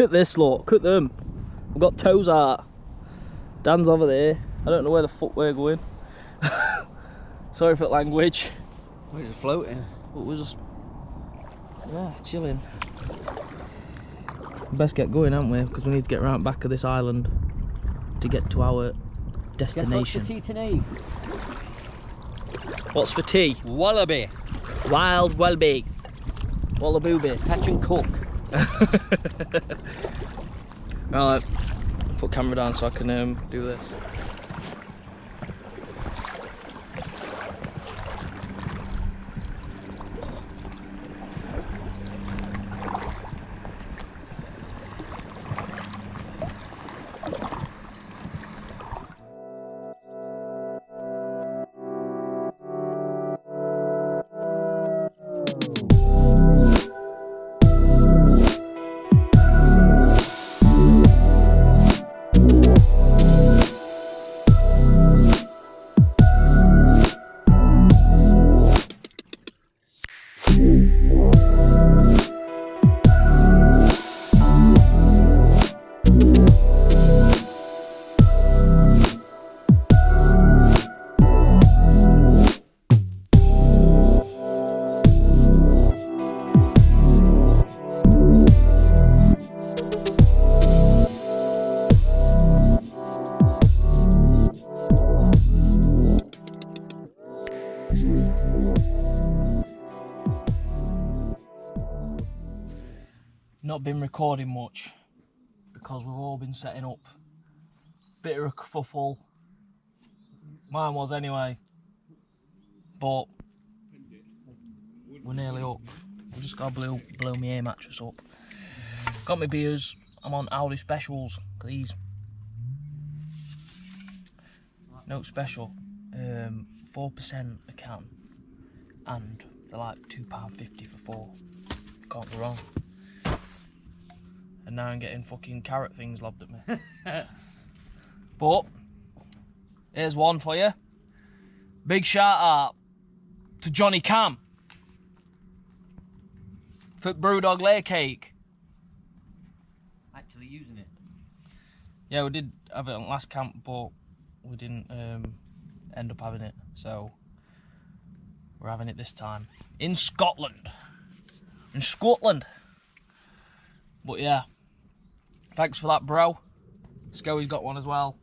at this, look at them. We've got toes out. Dan's over there. I don't know where the fuck we're going. Sorry for the language. We're just floating. But we're just, yeah, chilling. Best get going, haven't we? Because we need to get round back of this island to get to our destination. What's for tea tonight? What's for tea? Wallaby. Wild Wallaby. Wallabooby. Catch and cook. Right, put camera down so I can do this. Not been recording much because we've all been setting up. Bit of a kerfuffle. Mine was anyway. But we're nearly up. I've just got to blow my air mattress up. Got my beers. I'm on Aldi specials. These. No special. 4% a can. And they're like £2.50 for 4. Can't go wrong. And now I'm getting fucking carrot things lobbed at me. But here's one for you. Big shout out to Johnny Cam for Brewdog layer cake. Actually using it. Yeah, we did have it on last camp, but we didn't end up having it, so we're having it this time in Scotland. In Scotland. But yeah, thanks for that, bro. Scoey's got one as well.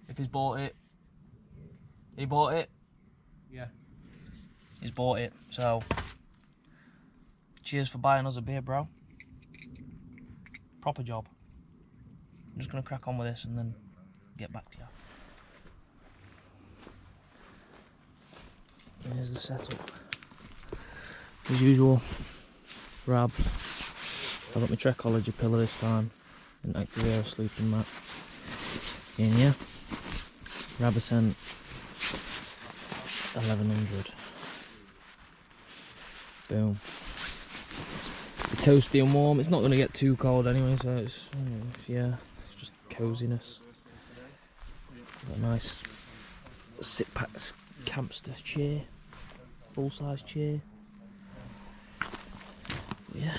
If he's bought it. He bought it? Yeah. He's bought it, so cheers for buying us a beer, bro. Proper job. I'm just going to crack on with this and then get back to you. Here's the setup. As usual, Rab. I've got my Trekology pillow this time, and Activera sleeping mat. In here, Rab sent 1100. Boom. Toasty and warm. It's not going to get too cold anyway, so it's, yeah, it's just coziness. Got a nice sit pack campster chair, full size chair. But yeah,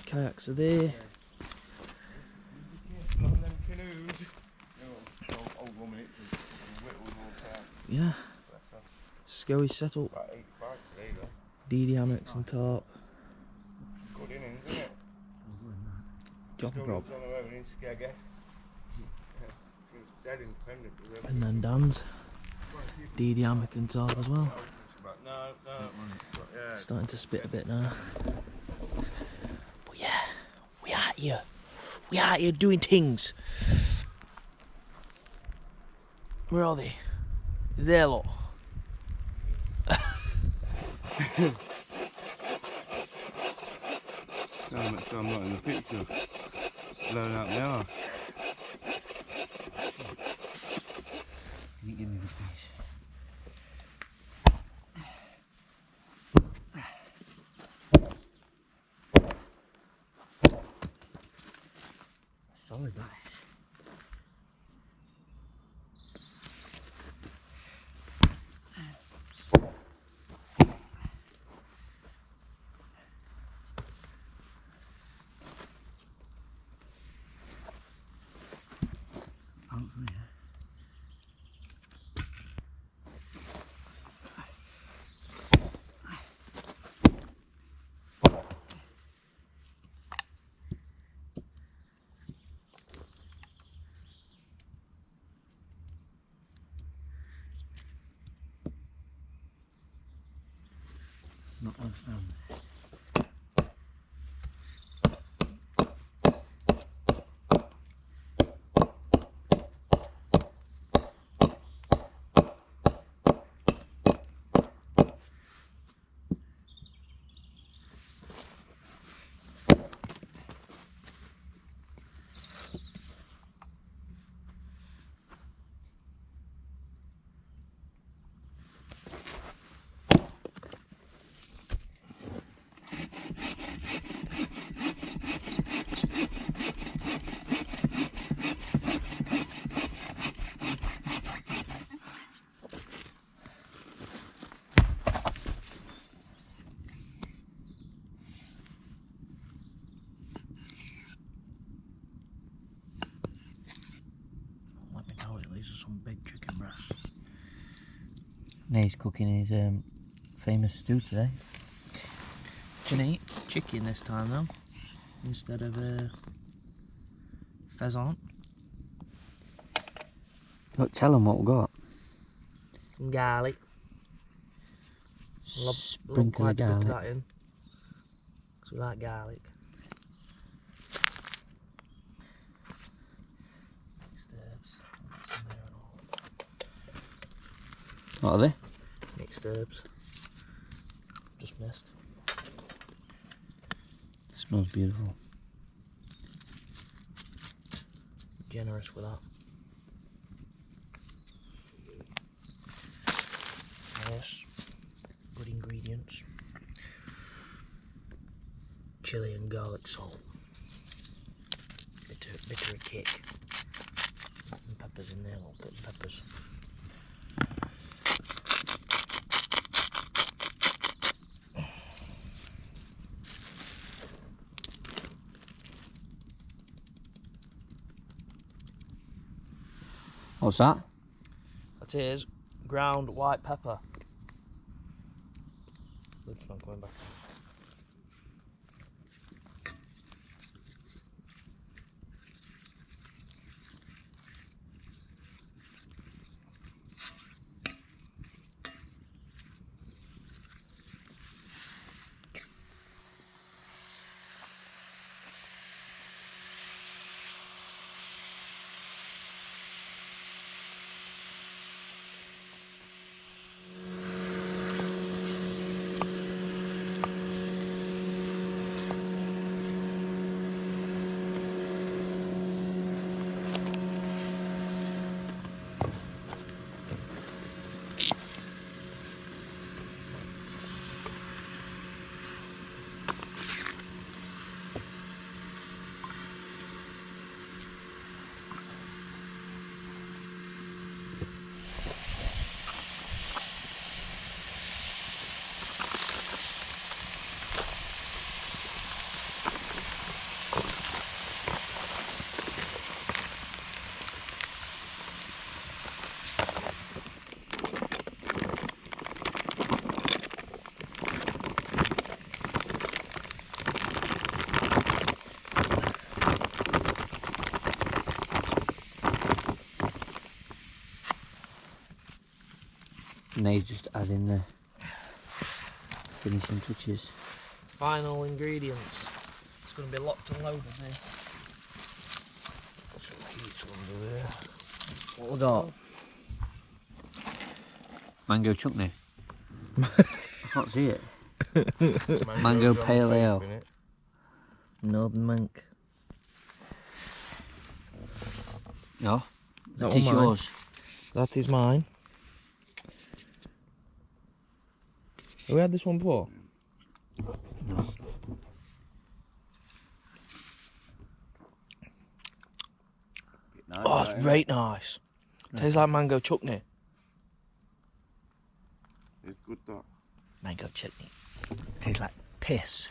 kayaks are there. Yeah, Scoey set up. DD hammocks and tarp. Good innings, isn't it? Jopper prop. And And then Dan's DD hammock and tarp as well. Starting to spit a bit now. But yeah, we out here. We out here doing things. Where are they? Is there, look? I'm not in the picture. Blowing out my arse. You give me the piece. Solid, nice. not understand. Let me know, these are some big chicken breasts. Now he's cooking his famous stew today. Gonna eat chicken this time though, instead of pheasant. Look, tell him what we got. Some garlic. Sprinkle of garlic. That in. So we like garlic. Mixed herbs. Some there and all. What are they? Mixed herbs. Just missed. Smells beautiful. Generous with that. Yes. Good ingredients. Chili and garlic salt. Bitter of kick. And peppers in there, little bit of peppers. What's that? That is ground white pepper. Lid's not coming back. Now he's just adding the finishing touches. Final ingredients. It's going to be locked and loaded this. What we got? Mango chutney. I can't see it. Mango pale ale. Northern Monk. Yeah. That That is one mine? yours. That is mine. Have we had this one before? No. Oh, it's right nice. Tastes like mango chutney. It's good though. Mango chutney. Tastes like piss.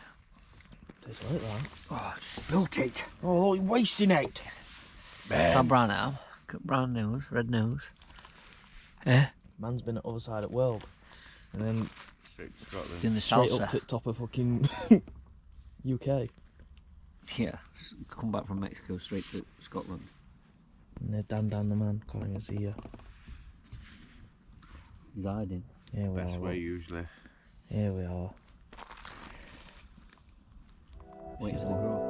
Tastes like that. Oh, I spilt it. Oh, you're wasting it. Got brown arm, got brown nose, red nose. Eh? Man's been at other side of the world. And then Straight to Scotland. In the straight salsa. up to the top of fucking UK. Yeah, come back from Mexico straight to Scotland. And they're down the man. Can't even see you. He's hiding. Here we Best are. way Look. usually. Here we are. Wait till they grow.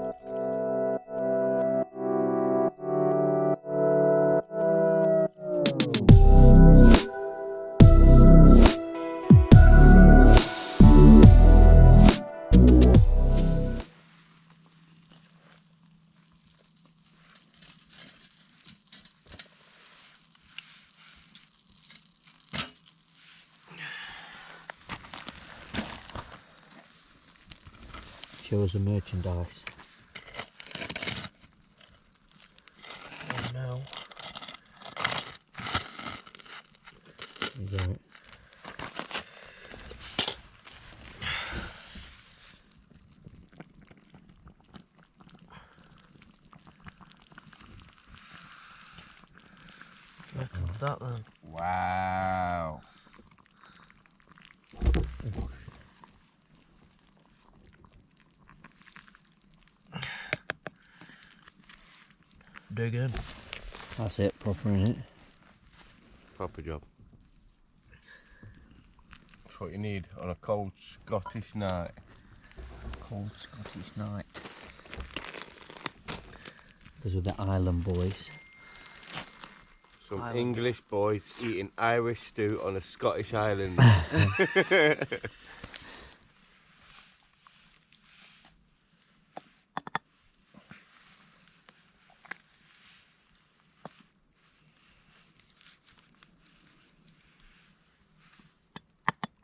Show us the merchandise. Oh no. You got it. What's that then? Wow. Dig in. That's it, proper in it. Proper job. That's what you need on a cold Scottish night. Cold Scottish night. Because with the island boys. Some Island. English boys eating Irish stew on a Scottish island.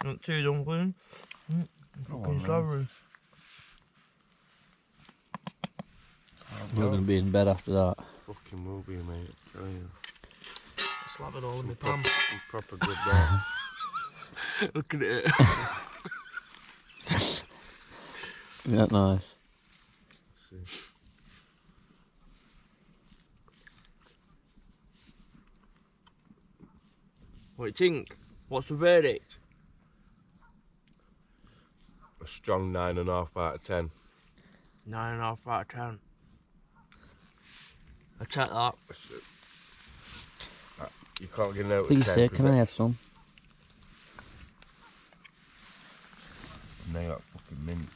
Not too dumpling. Fucking strawberries. We're going to be in bed after that. Fucking will be, mate. I tell you. Slap it all in my pan. Some proper good there. Look at it. Isn't that nice? What do you think? What's the verdict? A strong 9.5 out of 10. 9.5 out of 10. I take that. You can't get out of Please 10. sir, can I have some? And they got fucking mint.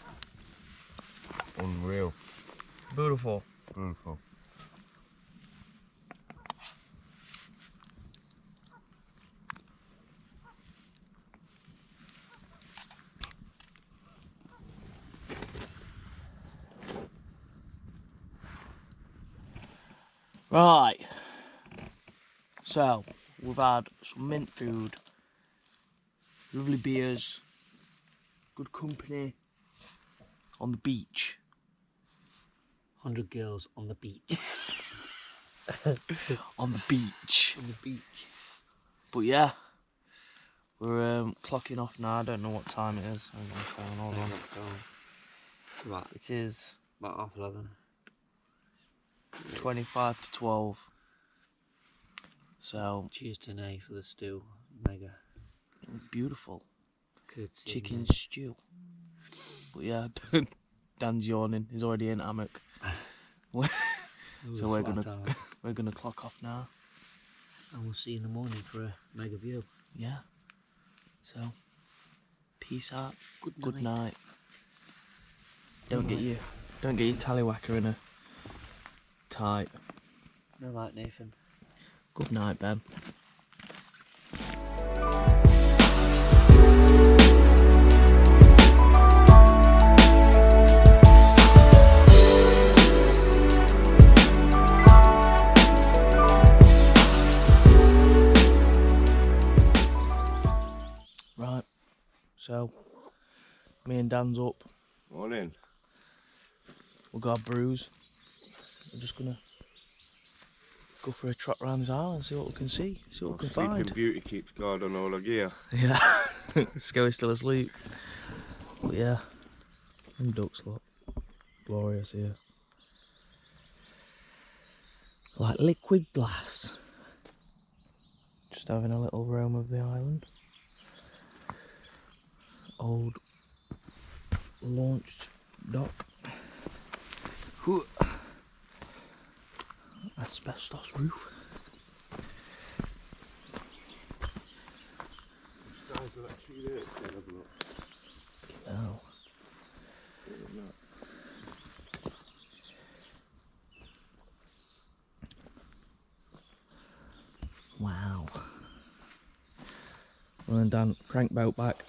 Unreal. Beautiful. Beautiful. Right. So, we've had some mint food, lovely beers, good company on the beach. 100 girls on the beach. On the beach. On the beach. But yeah, we're clocking off now. I don't know what time it is. I'm gonna phone, hold on. Right, It is about 11:30. 25 to 12. So, Cheers to Nay for the stew. Mega. beautiful. Courtesy of Chicken Nay. stew. But yeah, Dan's yawning. He's already in hammock. So we're gonna clock off now. And we'll see you in the morning for a mega view. Yeah. So, peace out. Good Good night. night. Don't get your tallywhacker in a tight. No night, Nathan. Good night, Ben. Right. So, me and Dan's up. Morning. We've got a bruise. We're just gonna go for a trot around this island, see what we can see, see what we can Sleeping find. Beauty keeps guard on all our gear. Yeah, Skelly's still asleep. But yeah, them ducks look glorious here. Like liquid glass. Just having a little roam of the island. Old launched dock. Asbestos roof. Size of that tree there, it's gonna have a look. Oh. Wow. Running down crank boat back.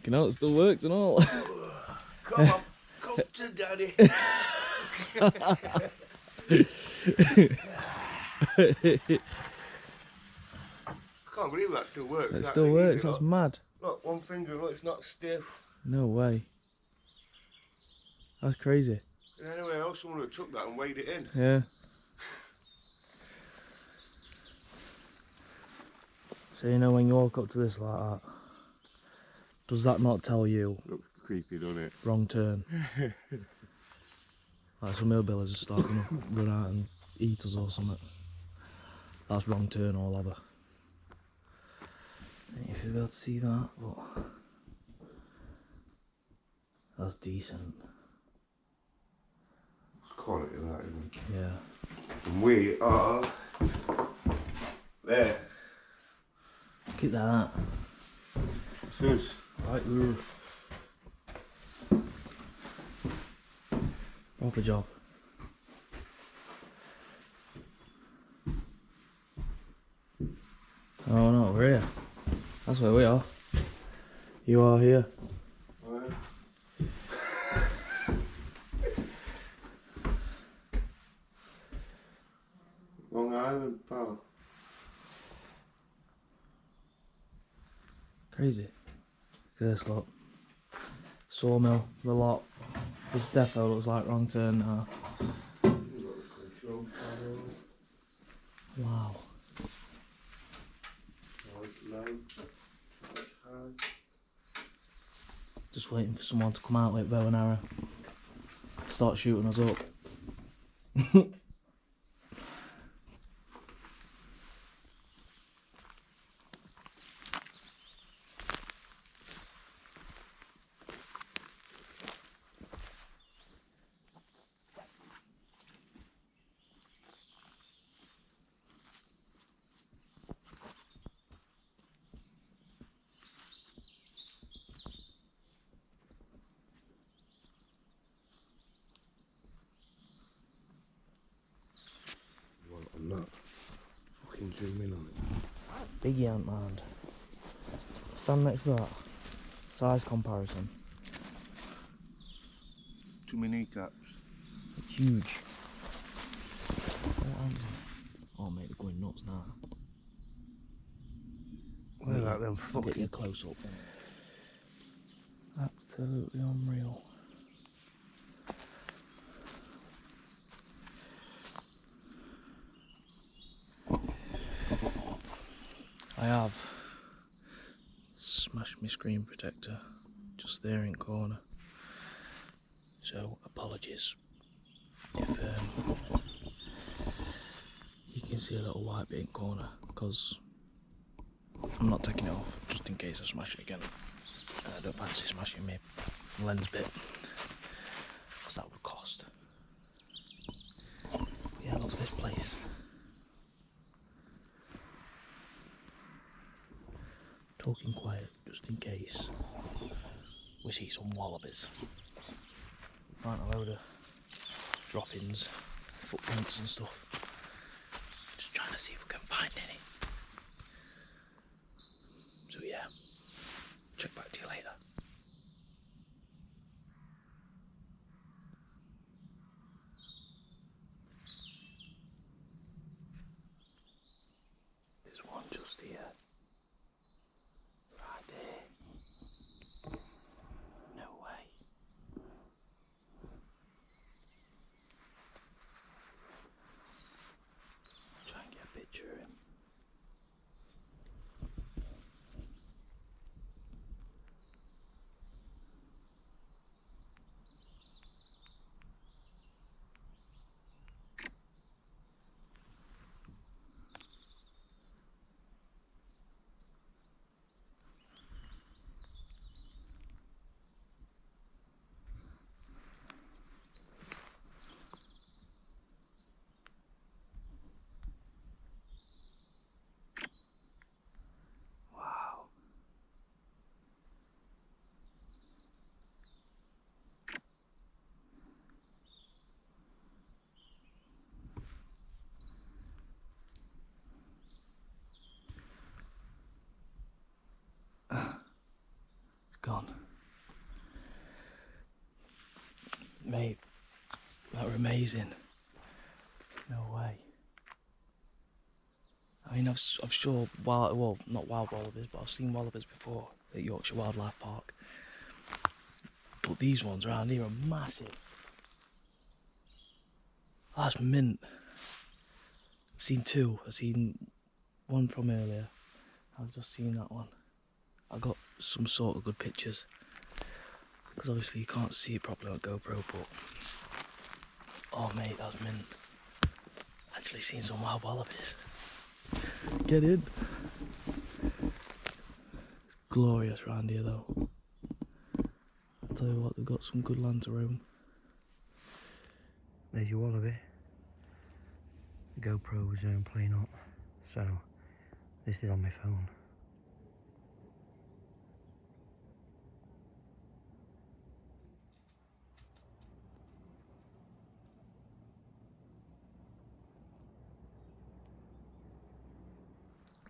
You know, it still works and all. Come on, come to daddy. I can't believe that still works. It still works, that's mad. Look, one finger, look, it's not stiff. No way. That's crazy. Anyway else, someone would have took that and weighed it in. Yeah. So you know when you walk up to this like that, does that not tell you Looks creepy, doesn't it? wrong turn? Like some hillbillies are starting to run out and eat us or something. That's wrong turn all over. I don't know if you'll be able to see that, but that's decent. It's quality that, isn't it? Yeah. And we are there. Look at that. What's this? Right move. Proper job. Oh no, we're here. That's where we are. You are here. Long Island, pal. Crazy. Look at this lot. Sawmill, the lot. This defo looks like wrong turn now. Wow. Just waiting for someone to come out with bow and arrow. Start shooting us up. I'm not. Fucking zoom in on it. Big ant man. Stand next to that. Size comparison. Too many kneecaps. Huge. What ants are they? Oh mate, they're going nuts now. They're like them I'll get you fucking. a close up. Absolutely unreal. I have smashed my screen protector just there in corner. So apologies if you can see a little white bit in corner, because I'm not taking it off just in case I smash it again. I don't fancy smashing my lens bit, because that would cost. But yeah, look at this place. Talking quiet just in case we see some wallabies. Find a load of droppings, footprints and stuff. Just trying to see if we can find any. So yeah, check back to you later. There's one just here. Right there. No way. Try and get a picture of him. Mate, that were amazing. No way. I mean, I'm sure well, not wild wallabies, but I've seen wallabies before at Yorkshire Wildlife Park. But these ones around here are massive. That's mint. I've seen two. I've seen one from earlier. I've just seen that one. I got some sort of good pictures. Because obviously you can't see it properly on GoPro, but... Oh mate, that's mint. Actually seen some wild wallabies. Get in. It's glorious round here though. I'll tell you what, they've got some good land to roam. There's your wallaby. The GoPro was playing up, so this is on my phone.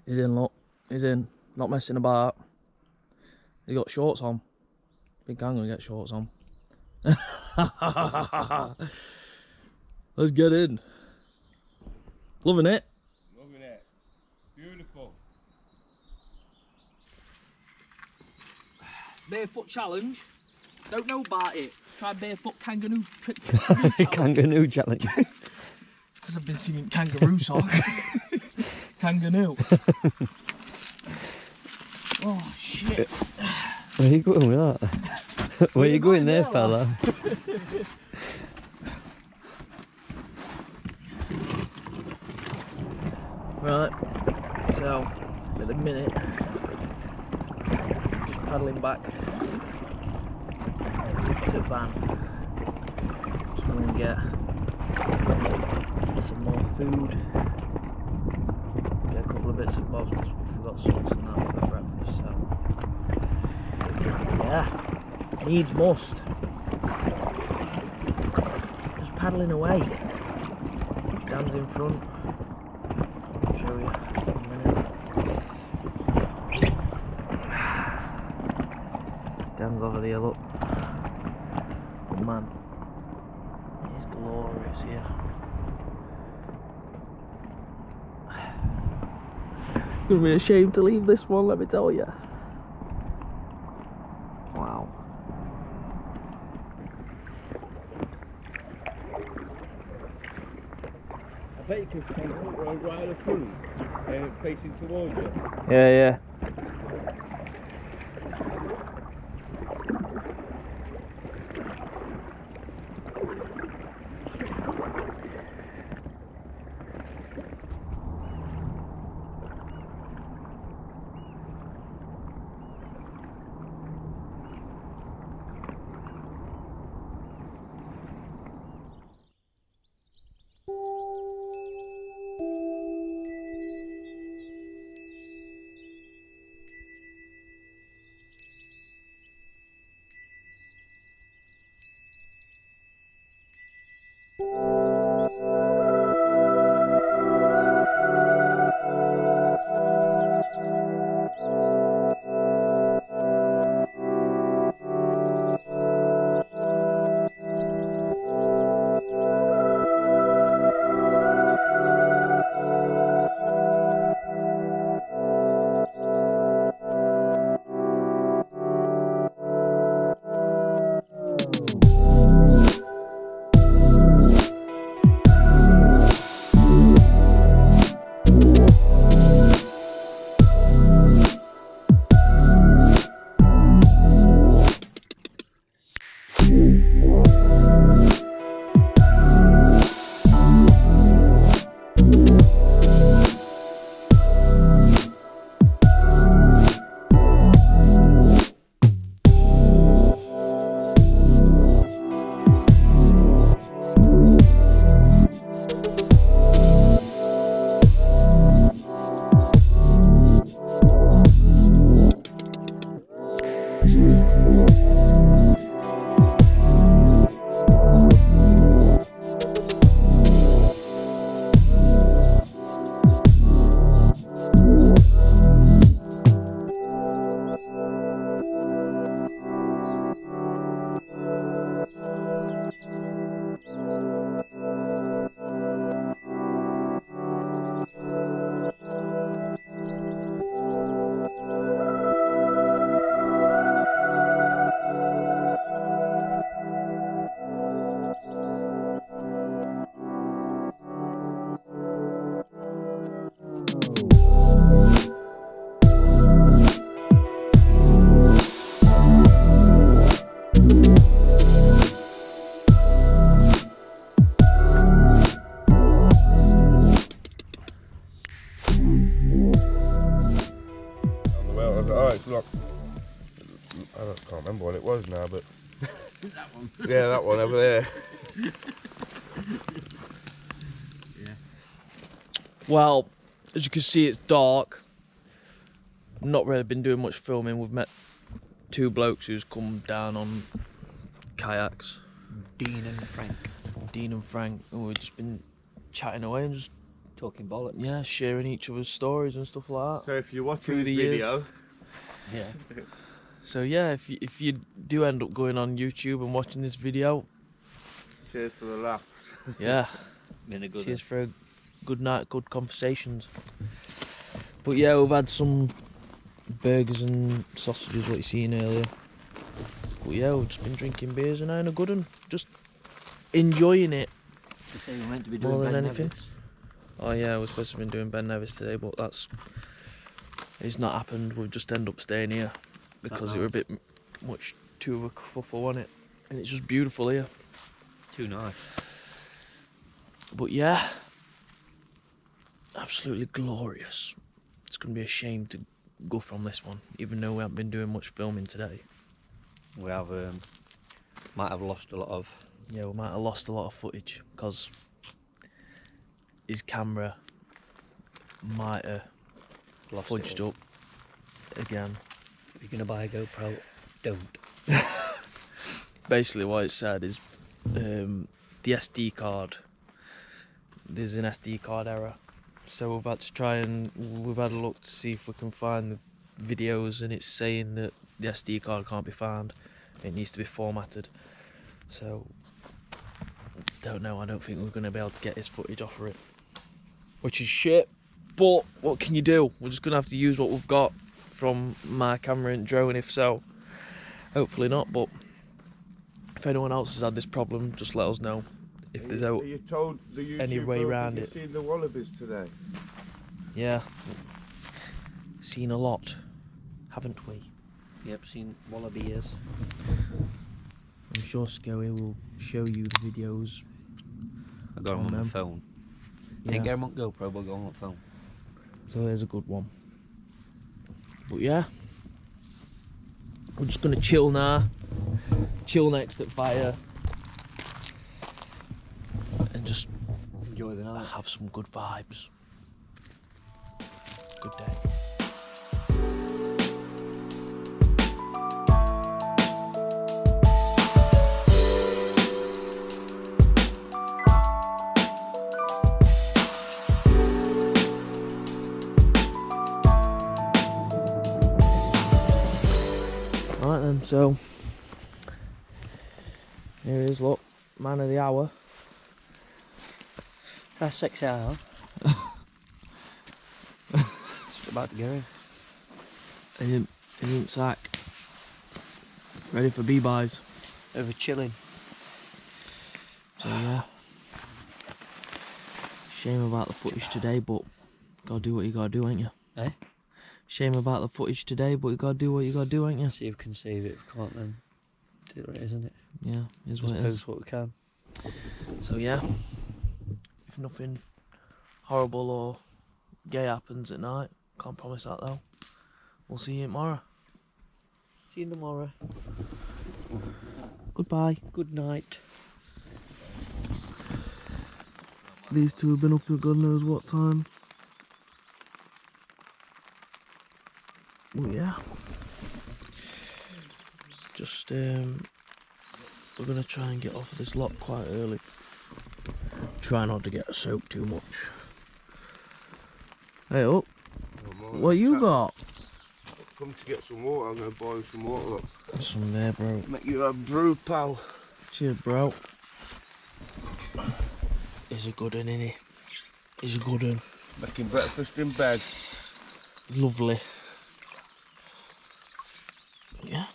He's in, look. He's in. Not messing about. He got shorts on. Think I'm gonna get shorts on. Let's get in. Loving it. Loving it. Beautiful. Barefoot challenge. Don't know about it. Try barefoot kangaroo trick. Kangaroo challenge. Because I've been singing kangaroo song. Kangaroo. Oh shit. Where are you going with that? Where are you going there, fella? Right, so at the minute, just paddling back to the van. Just going to get some more food, get a couple of bits of bobs because we forgot sauce and that for breakfast. So yeah, needs must. Just paddling away. Dan's in front. Show you in a minute. Dan's over there, look. Good man. He's glorious here. It's gonna be a shame to leave this one, let me tell you. Wow. I bet you can come right up through, facing towards you. Yeah, yeah. photos now, but That one. yeah, that one over there. Yeah. Well, as you can see, it's dark. Not really been doing much filming. We've met two blokes who's come down on kayaks. Dean and Frank Dean and Frank, and we've just been chatting away and just, talking bollocks. yeah, sharing each other's stories and stuff like that. So if you're watching Through this the years. video, Yeah. So yeah, if you do end up going on YouTube and watching this video, cheers for the laugh. yeah, Been a good cheers for a good night, good conversations. But yeah, we've had some burgers and sausages, what you seen earlier. But yeah, we've just been drinking beers and having a good one, just enjoying it. I say we're meant to be More doing than Ben anything. Nevis. Oh yeah, we're supposed to have been doing Ben Nevis today, but it's not happened. We've just ended up staying here because it were a bit much too of a kerfuffle, wasn't it? And it's just beautiful here. Too nice. But yeah, absolutely glorious. It's going to be a shame to go from this one, even though we haven't been doing much filming today. We have might have lost a lot of. Yeah, we might have lost a lot of footage because his camera might have Lost fudged it all. up again. If you're gonna buy a GoPro, don't. Basically what it said is the SD card, there's an SD card error, so we've had to we've had a look to see if we can find the videos, and it's saying that the SD card can't be found, it needs to be formatted. So don't know, I don't think we're going to be able to get his footage off of it, which is shit, but what can you do? We're just going to have to use what we've got from my camera and drone, if so. Hopefully not, but if anyone else has had this problem, just let us know. If there's Are you told the YouTube any way bloke round that it. you've seen the wallabies today? Yeah, seen a lot, haven't we? Yep, seen Wallaby ears. I'm sure Scoey will show you the videos. I got them on my phone. Didn't get Yeah, them on GoPro, but I got them on the phone. so there's a good one. But yeah, we're just gonna chill now, chill next at fire, and just Enjoy the night. have some good vibes. Good day. Alright then, so here it is, look, man of the hour. That's 6 hours. Just about to go in. He didn't sack. Ready for B-buys. Over chilling. So yeah. Shame about the footage today, but gotta do what you gotta do, ain't you? Eh? Shame about the footage today, but you gotta do what you gotta do, ain't you? See if we can save it. If we can't, then do what it is, isn't it? Yeah, is Just what it is. post what we can. So yeah, if nothing horrible or gay happens at night, can't promise that though. We'll see you tomorrow. See you tomorrow. Goodbye. Good night. These two have been up at God knows what time. Well, yeah. Just we're gonna try and get off of this lot quite early. Try not to get soaked too much. Hey up, what you got? Come to get some water, I'm going to boil some water, look. Some there, bro. Make you a brew, pal. Cheers, bro. He's a good one, innit? He's a good one. Making breakfast in bed. Lovely. Yeah.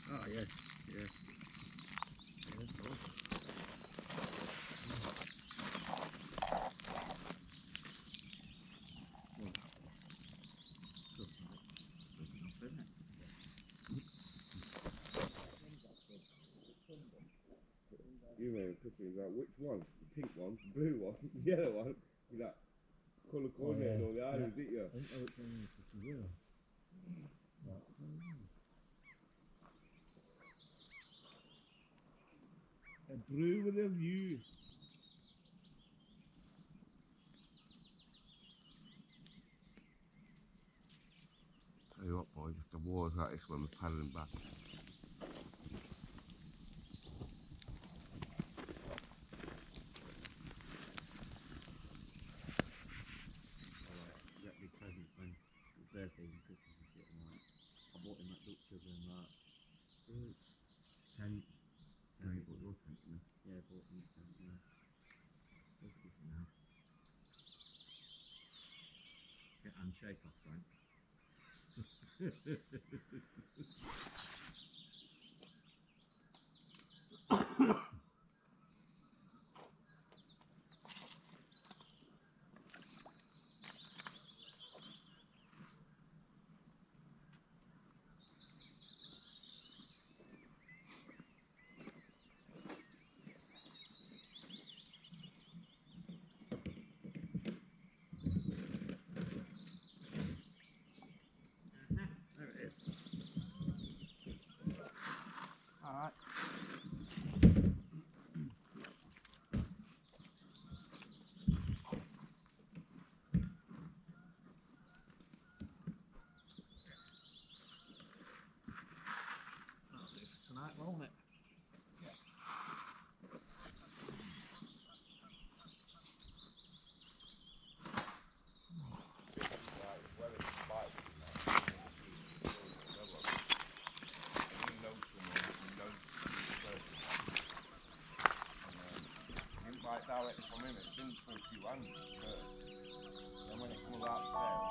Oh, yeah, yeah. You know, which one? pink one, the blue one, the yellow one, with that colour coordinating all the islands, didn't you? I think I looked on the zero. A blue with a view. Tell you what, boys, if the war's like this when we're paddling back. He got big presents when his birthdays and Christmas and shit and that. I bought him that duck sugar and that. Tent. No, you bought your tent, didn't you? Yeah, I bought him a tent, yeah. Look at this now. Get handshake off, Frank. There it is. Alright. That'll do for tonight, won't it? Directly from him, it's been through a few hands first. Then when it comes out the tail,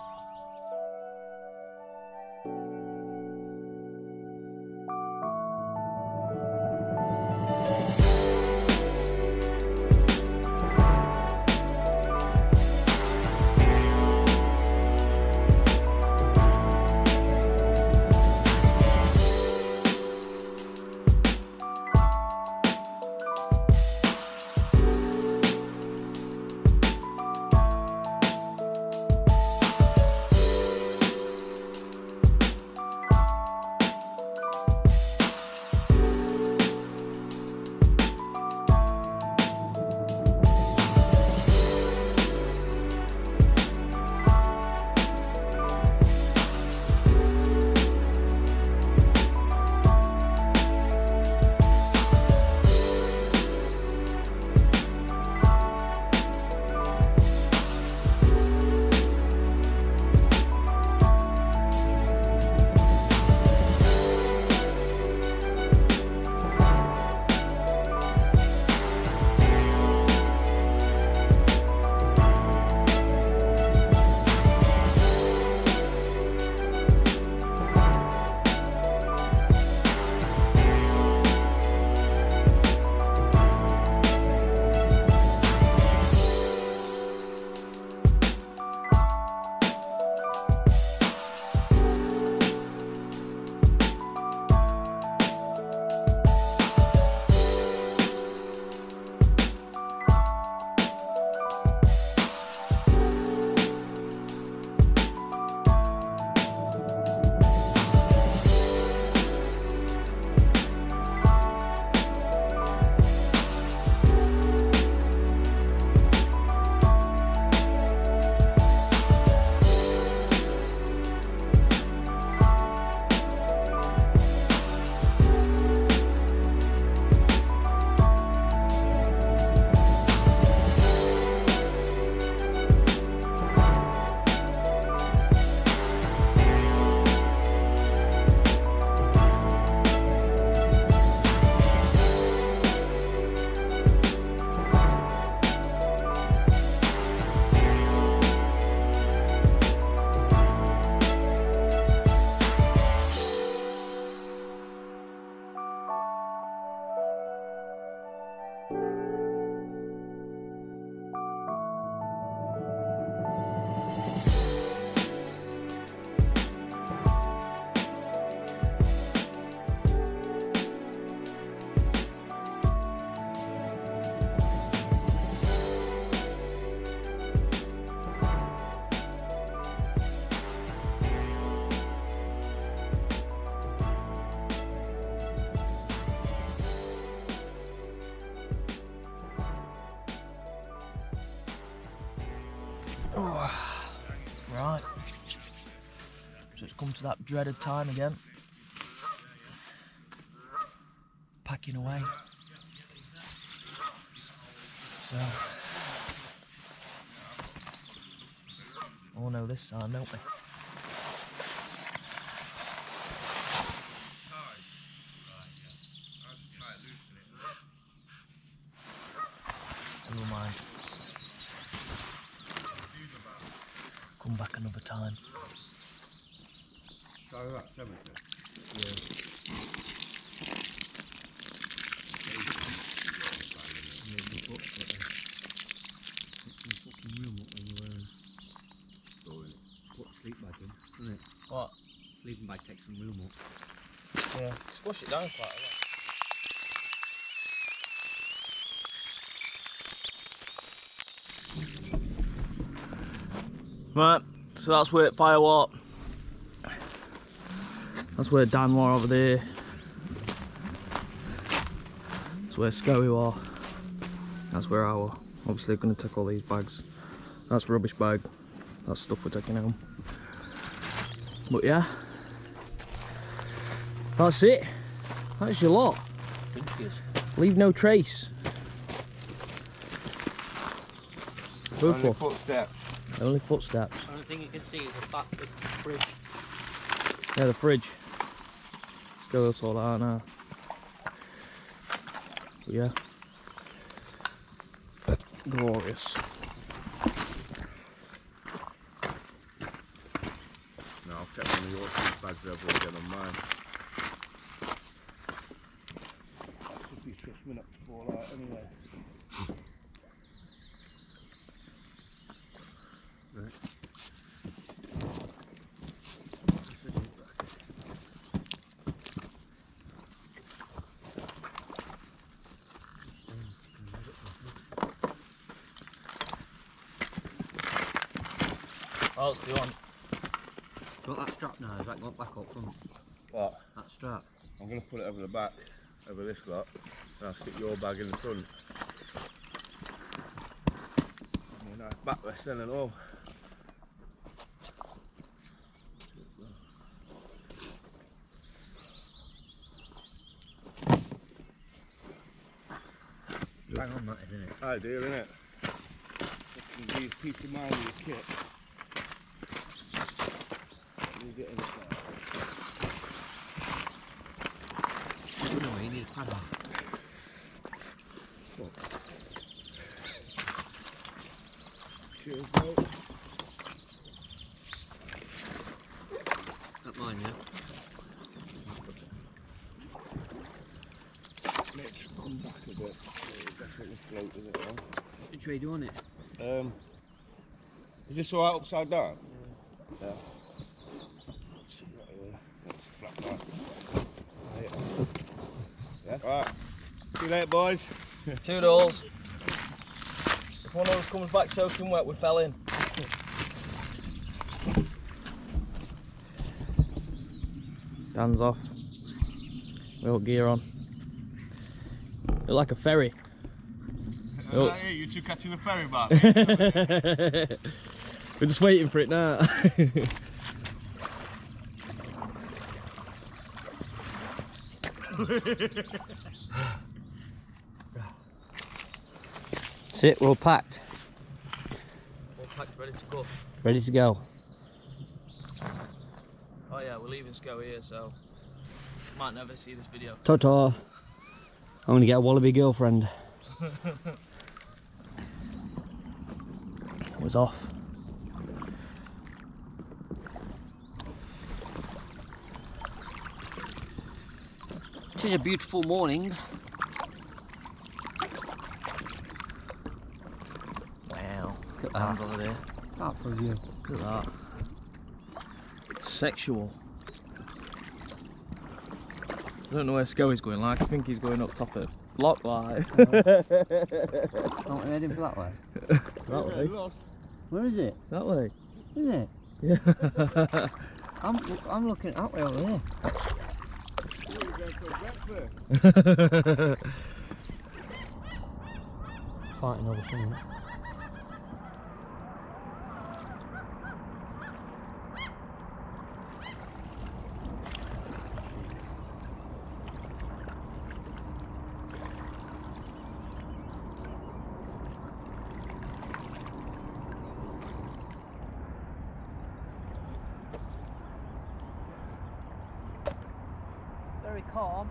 Right. So it's come to that dreaded time again. Packing away. So all know this time, don't we? Never mind. Come back another time. Sorry, that's 70. Put sleep bag in, isn't it? What? Sleeping bag takes some room up. Yeah. Squash it down quite a lot. Right, so that's where Firewalk. That's where Dan war over there. That's where Scoey war. That's where I were. Obviously going to take all these bags. That's rubbish bag. That's stuff we're taking home. But yeah. That's it. That's your lot. Leave no trace. Go Only for. footsteps. Only footsteps. The only thing you can see is the back of the fridge. Yeah, the fridge. Let's go sort that out now. But yeah. Glorious. No, I'll take one of your sleep bags over again on mine. Should be just a minute to fall out anyway. Right. Oh, it's the one. Got that strap now, is that got back up front? What? That strap. I'm going to put it over the back, over this lot, and I'll stick your bag in the front. Nice backrest then and all. Bang on that, isn't it? Ideal, isn't it? Fucking give you peace of mind with your kit. You get in there. You need a pad on. Cheers, mate. That mine, yeah? Mitch, come back a bit. It'll definitely float with it now. Which way do you want it? Is this alright upside down? Yeah. See right here. That's flat back. Yeah. Alright. See you later, boys. Toodles. If one of us comes back soaking wet, we fell in. Dan's off. Wheel gear on. Look like a ferry. Oh. Hey, you two catching the ferry back? We're just waiting for it now. Sit, we're all packed. All packed, ready to go. Ready to go. Oh yeah, we're leaving Sco here, so might never see this video. Ta-ta. I'm gonna get a Wallaby girlfriend. Was off. It is a beautiful morning. Wow. Look at Dan's that. over there. That for you. Look at that. Sexual. I don't know where Scoey's going, like I think he's going up top of block like. Oh, we're heading for that way. That way. Where is it? That way. Is it? Yeah. I'm looking that way over there. Fighting over something. very calm.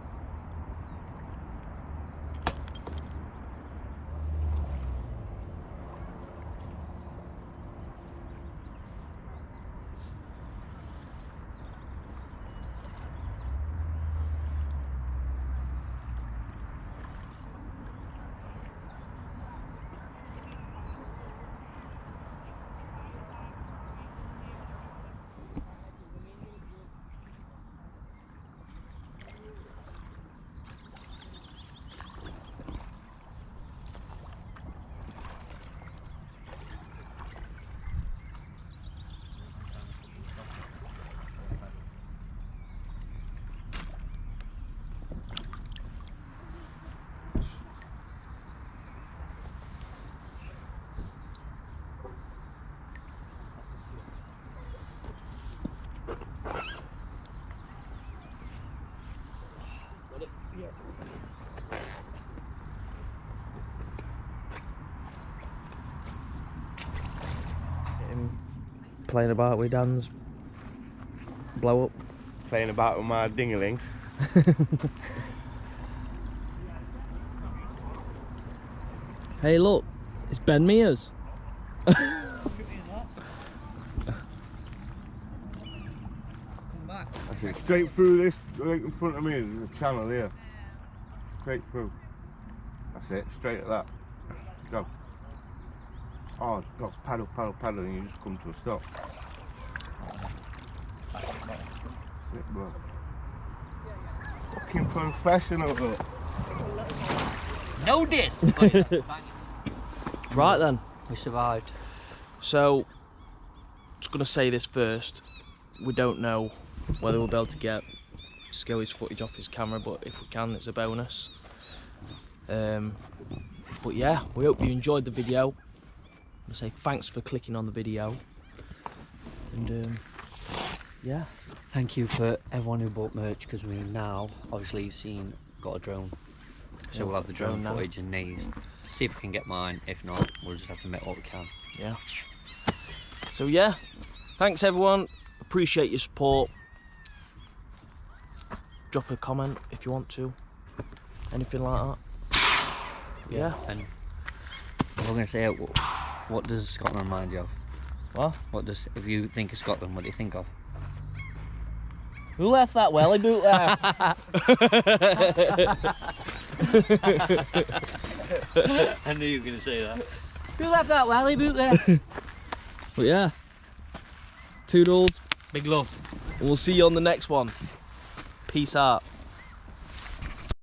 Playing about with Dan's blow up. Playing about with my dingaling. Hey look, it's Ben Mears. Straight through this, right in front of me, there's a channel here. Straight through. That's it, straight at that. Go. Oh, go, paddle, paddle, paddle, and you just come to a stop. That's it, bro. Fucking professional, look. No diss! Right then. We survived. So, just gonna say this first. We don't know whether we'll be able to get Skelly's footage off his camera, but if we can, it's a bonus. But yeah, we hope you enjoyed the video. I'm gonna say thanks for clicking on the video. And yeah. Thank you for everyone who bought merch, because we now, obviously you've seen, got a drone. So Yeah, we'll have the drone now. footage and these. See if we can get mine. If not, we'll just have to make what we can. Yeah. So yeah, thanks everyone. Appreciate your support. Drop a comment if you want to. Anything like that. Yeah. And what I'm going to say, what does Scotland remind you of? What? If you think of Scotland, what do you think of? Who left that welly boot there? I knew you were going to say that. Who left that welly boot there? But yeah. Toodles. Big love. We'll see you on the next one. Peace out.